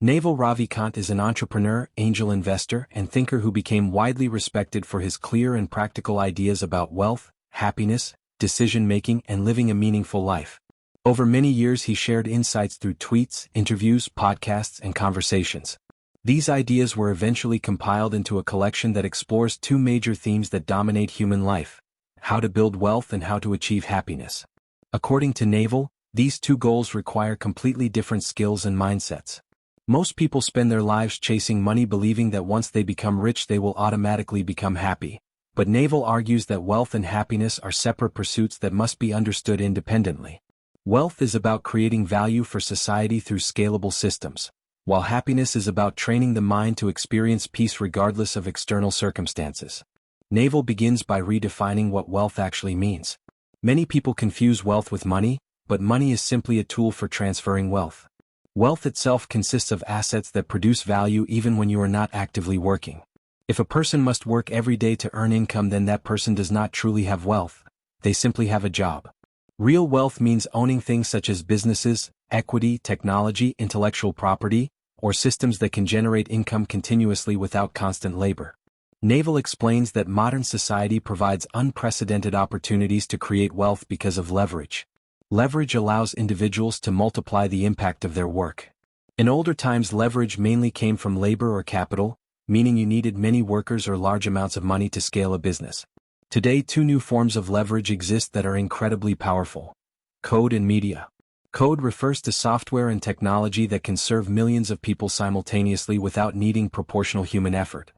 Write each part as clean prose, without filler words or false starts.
Naval Ravikant is an entrepreneur, angel investor, and thinker who became widely respected for his clear and practical ideas about wealth, happiness, decision-making, and living a meaningful life. Over many years he shared insights through tweets, interviews, podcasts, and conversations. These ideas were eventually compiled into a collection that explores two major themes that dominate human life: how to build wealth and how to achieve happiness. According to Naval, these two goals require completely different skills and mindsets. Most people spend their lives chasing money, believing that once they become rich they will automatically become happy. But Naval argues that wealth and happiness are separate pursuits that must be understood independently. Wealth is about creating value for society through scalable systems, while happiness is about training the mind to experience peace regardless of external circumstances. Naval begins by redefining what wealth actually means. Many people confuse wealth with money, but money is simply a tool for transferring wealth. Wealth itself consists of assets that produce value even when you are not actively working. If a person must work every day to earn income, then that person does not truly have wealth, they simply have a job. Real wealth means owning things such as businesses, equity, technology, intellectual property, or systems that can generate income continuously without constant labor. Naval explains that modern society provides unprecedented opportunities to create wealth because of leverage. Leverage allows individuals to multiply the impact of their work. In older times, leverage mainly came from labor or capital, meaning you needed many workers or large amounts of money to scale a business. Today, two new forms of leverage exist that are incredibly powerful: code and media. Code refers to software and technology that can serve millions of people simultaneously without needing proportional human effort.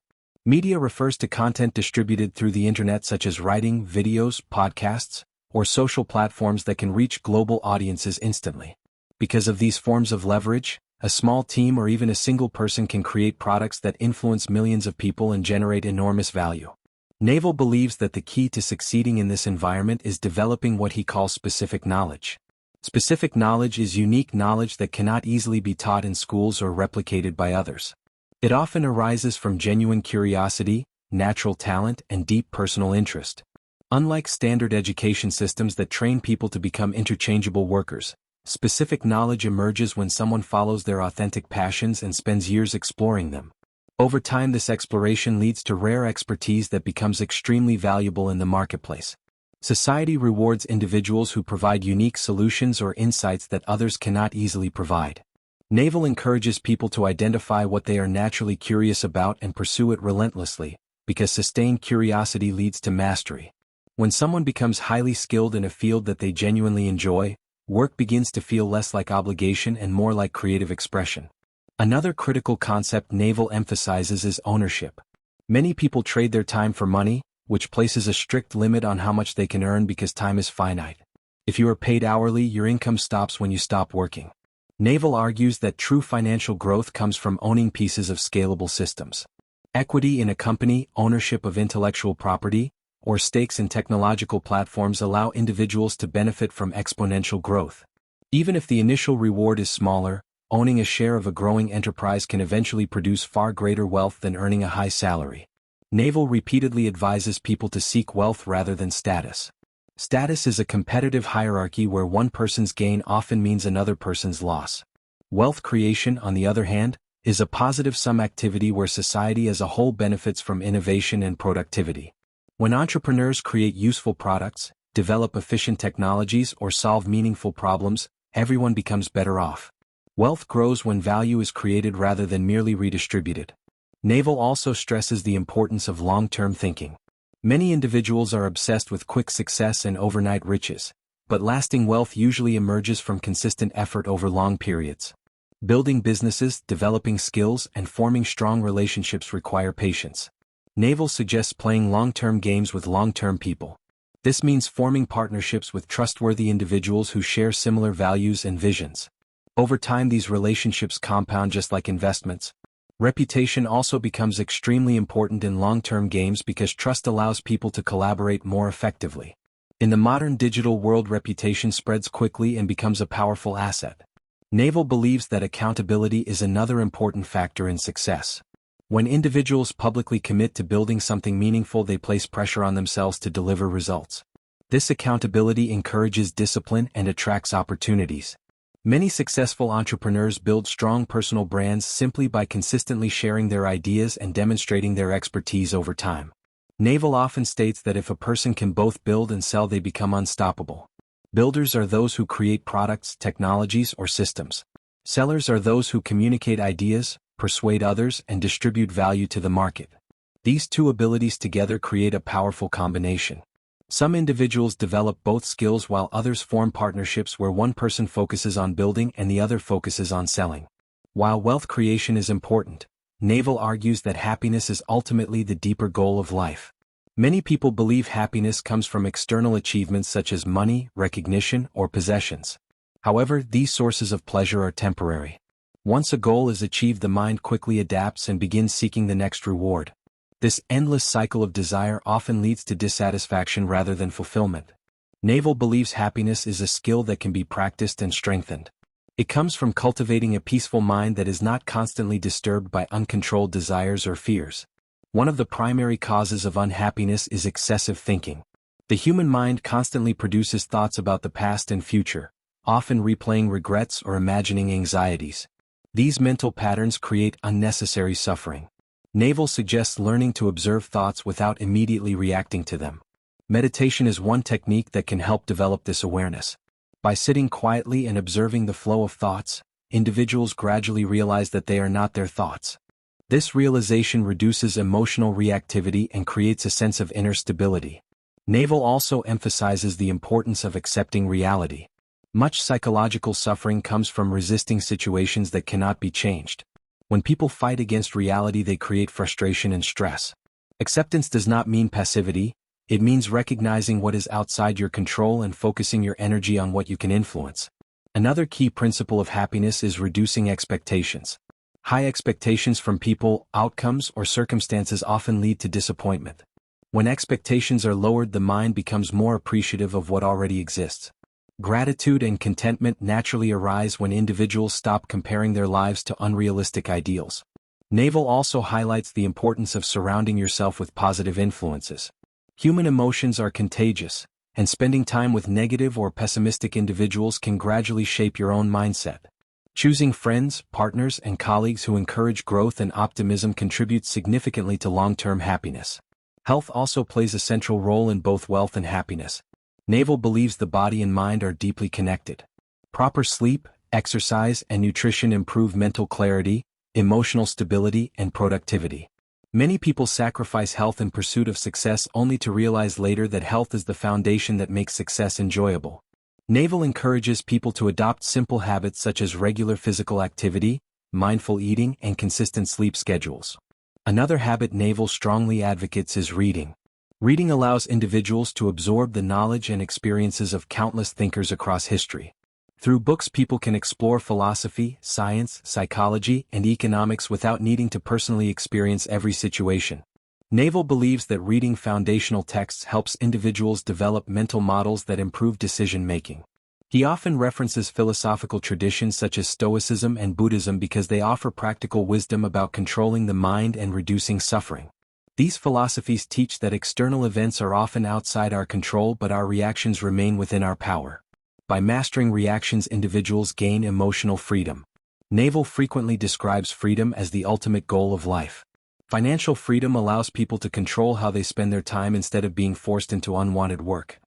Media refers to content distributed through the internet, such as writing, videos, podcasts, or social platforms that can reach global audiences instantly. Because of these forms of leverage, a small team or even a single person can create products that influence millions of people and generate enormous value. Naval believes that the key to succeeding in this environment is developing what he calls specific knowledge. Specific knowledge is unique knowledge that cannot easily be taught in schools or replicated by others. It often arises from genuine curiosity, natural talent, and deep personal interest. Unlike standard education systems that train people to become interchangeable workers, specific knowledge emerges when someone follows their authentic passions and spends years exploring them. Over time, this exploration leads to rare expertise that becomes extremely valuable in the marketplace. Society rewards individuals who provide unique solutions or insights that others cannot easily provide. Naval encourages people to identify what they are naturally curious about and pursue it relentlessly, because sustained curiosity leads to mastery. When someone becomes highly skilled in a field that they genuinely enjoy, work begins to feel less like obligation and more like creative expression. Another critical concept Naval emphasizes is ownership. Many people trade their time for money, which places a strict limit on how much they can earn because time is finite. If you are paid hourly, your income stops when you stop working. Naval argues that true financial growth comes from owning pieces of scalable systems. Equity in a company, ownership of intellectual property, or stakes in technological platforms allow individuals to benefit from exponential growth. Even if the initial reward is smaller, owning a share of a growing enterprise can eventually produce far greater wealth than earning a high salary. Naval repeatedly advises people to seek wealth rather than status. Status is a competitive hierarchy where one person's gain often means another person's loss. Wealth creation, on the other hand, is a positive-sum activity where society as a whole benefits from innovation and productivity. When entrepreneurs create useful products, develop efficient technologies, or solve meaningful problems, everyone becomes better off. Wealth grows when value is created rather than merely redistributed. Naval also stresses the importance of long-term thinking. Many individuals are obsessed with quick success and overnight riches, but lasting wealth usually emerges from consistent effort over long periods. Building businesses, developing skills, and forming strong relationships require patience. Naval suggests playing long-term games with long-term people. This means forming partnerships with trustworthy individuals who share similar values and visions. Over time, these relationships compound just like investments. Reputation also becomes extremely important in long-term games because trust allows people to collaborate more effectively. In the modern digital world, reputation spreads quickly and becomes a powerful asset. Naval believes that accountability is another important factor in success. When individuals publicly commit to building something meaningful, they place pressure on themselves to deliver results. This accountability encourages discipline and attracts opportunities. Many successful entrepreneurs build strong personal brands simply by consistently sharing their ideas and demonstrating their expertise over time. Naval often states that if a person can both build and sell, they become unstoppable. Builders are those who create products, technologies, or systems. Sellers are those who communicate ideas, persuade others, and distribute value to the market. These two abilities together create a powerful combination. Some individuals develop both skills while others form partnerships where one person focuses on building and the other focuses on selling. While wealth creation is important, Naval argues that happiness is ultimately the deeper goal of life. Many people believe happiness comes from external achievements such as money, recognition, or possessions. However, these sources of pleasure are temporary. Once a goal is achieved, the mind quickly adapts and begins seeking the next reward. This endless cycle of desire often leads to dissatisfaction rather than fulfillment. Naval believes happiness is a skill that can be practiced and strengthened. It comes from cultivating a peaceful mind that is not constantly disturbed by uncontrolled desires or fears. One of the primary causes of unhappiness is excessive thinking. The human mind constantly produces thoughts about the past and future, often replaying regrets or imagining anxieties. These mental patterns create unnecessary suffering. Naval suggests learning to observe thoughts without immediately reacting to them. Meditation is one technique that can help develop this awareness. By sitting quietly and observing the flow of thoughts, individuals gradually realize that they are not their thoughts. This realization reduces emotional reactivity and creates a sense of inner stability. Naval also emphasizes the importance of accepting reality. Much psychological suffering comes from resisting situations that cannot be changed. When people fight against reality, they create frustration and stress. Acceptance does not mean passivity. It means recognizing what is outside your control and focusing your energy on what you can influence. Another key principle of happiness is reducing expectations. High expectations from people, outcomes, or circumstances often lead to disappointment. When expectations are lowered, the mind becomes more appreciative of what already exists. Gratitude and contentment naturally arise when individuals stop comparing their lives to unrealistic ideals. Naval also highlights the importance of surrounding yourself with positive influences. Human emotions are contagious, and spending time with negative or pessimistic individuals can gradually shape your own mindset. Choosing friends, partners, and colleagues who encourage growth and optimism contributes significantly to long-term happiness. Health also plays a central role in both wealth and happiness. Naval believes the body and mind are deeply connected. Proper sleep, exercise, and nutrition improve mental clarity, emotional stability, and productivity. Many people sacrifice health in pursuit of success only to realize later that health is the foundation that makes success enjoyable. Naval encourages people to adopt simple habits such as regular physical activity, mindful eating, and consistent sleep schedules. Another habit Naval strongly advocates is reading. Reading allows individuals to absorb the knowledge and experiences of countless thinkers across history. Through books, people can explore philosophy, science, psychology, and economics without needing to personally experience every situation. Naval believes that reading foundational texts helps individuals develop mental models that improve decision-making. He often references philosophical traditions such as Stoicism and Buddhism because they offer practical wisdom about controlling the mind and reducing suffering. These philosophies teach that external events are often outside our control, but our reactions remain within our power. By mastering reactions, individuals gain emotional freedom. Naval frequently describes freedom as the ultimate goal of life. Financial freedom allows people to control how they spend their time instead of being forced into unwanted work.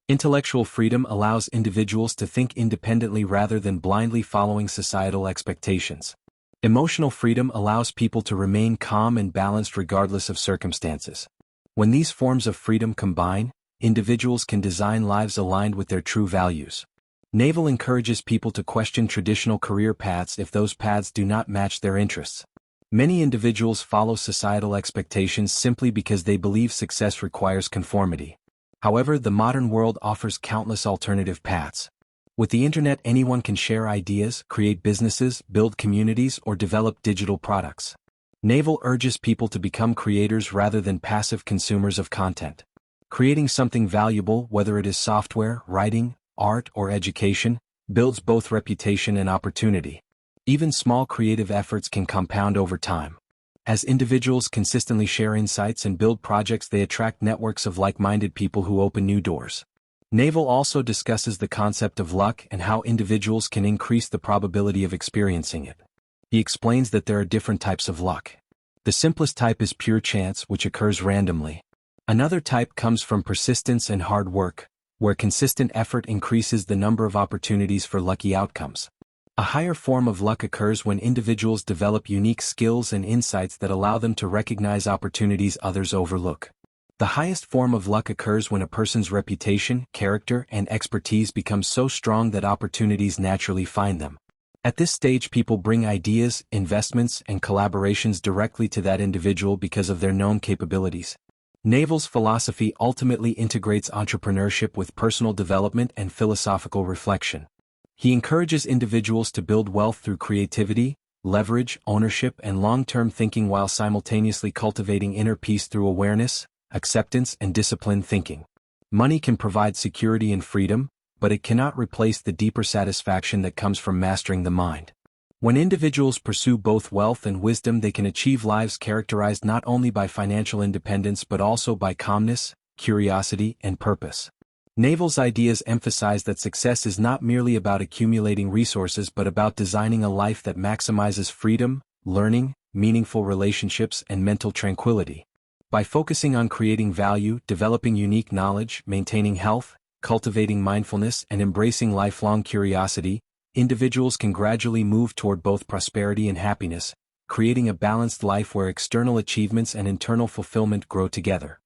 Intellectual freedom allows individuals to think independently rather than blindly following societal expectations. Emotional freedom allows people to remain calm and balanced regardless of circumstances. When these forms of freedom combine, individuals can design lives aligned with their true values. Naval encourages people to question traditional career paths if those paths do not match their interests. Many individuals follow societal expectations simply because they believe success requires conformity. However, the modern world offers countless alternative paths. With the internet, anyone can share ideas, create businesses, build communities, or develop digital products. Naval urges people to become creators rather than passive consumers of content. Creating something valuable, whether it is software, writing, art, or education, builds both reputation and opportunity. Even small creative efforts can compound over time. As individuals consistently share insights and build projects, they attract networks of like-minded people who open new doors. Naval also discusses the concept of luck and how individuals can increase the probability of experiencing it. He explains that there are different types of luck. The simplest type is pure chance, which occurs randomly. Another type comes from persistence and hard work, where consistent effort increases the number of opportunities for lucky outcomes. A higher form of luck occurs when individuals develop unique skills and insights that allow them to recognize opportunities others overlook. The highest form of luck occurs when a person's reputation, character, and expertise become so strong that opportunities naturally find them. At this stage, people bring ideas, investments, and collaborations directly to that individual because of their known capabilities. Naval's philosophy ultimately integrates entrepreneurship with personal development and philosophical reflection. He encourages individuals to build wealth through creativity, leverage, ownership, and long-term thinking while simultaneously cultivating inner peace through awareness, acceptance, and disciplined thinking. Money can provide security and freedom, but it cannot replace the deeper satisfaction that comes from mastering the mind. When individuals pursue both wealth and wisdom, they can achieve lives characterized not only by financial independence but also by calmness, curiosity, and purpose. Naval's ideas emphasize that success is not merely about accumulating resources but about designing a life that maximizes freedom, learning, meaningful relationships, and mental tranquility. By focusing on creating value, developing unique knowledge, maintaining health, cultivating mindfulness, and embracing lifelong curiosity, individuals can gradually move toward both prosperity and happiness, creating a balanced life where external achievements and internal fulfillment grow together.